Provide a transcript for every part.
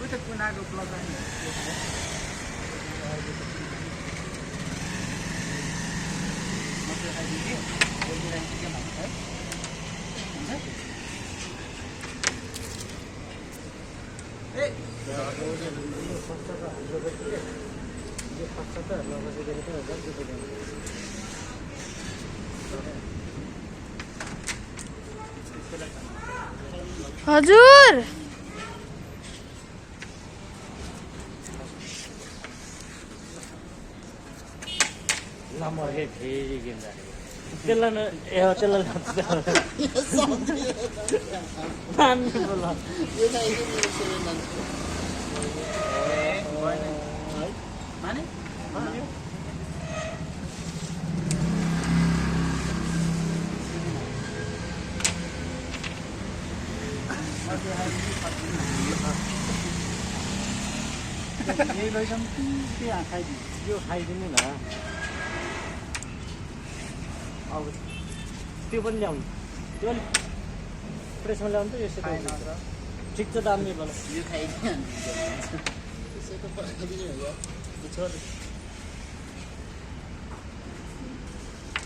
त कुनाको प्लग आयो हजुर नमरे फेरि गेम राखेको त्यसलाई त्यसलाई माने यही लैजाउँ के खाइदिनु यो खाइदिनु न अब त्यो पनि ल्याउनु त्यो अलिक प्रेसमा ल्याउनु त यसो ठिक छ दामी भन यो खाइदिनु त्यसैको पकाइदिनु हो छोड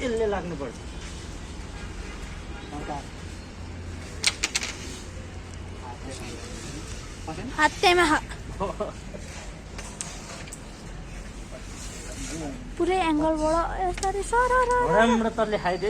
यसले लाग्नुपर्छ हातैमा पुरै एङ्गलबाट यसरी सरर राम्रो तलले खाइदिए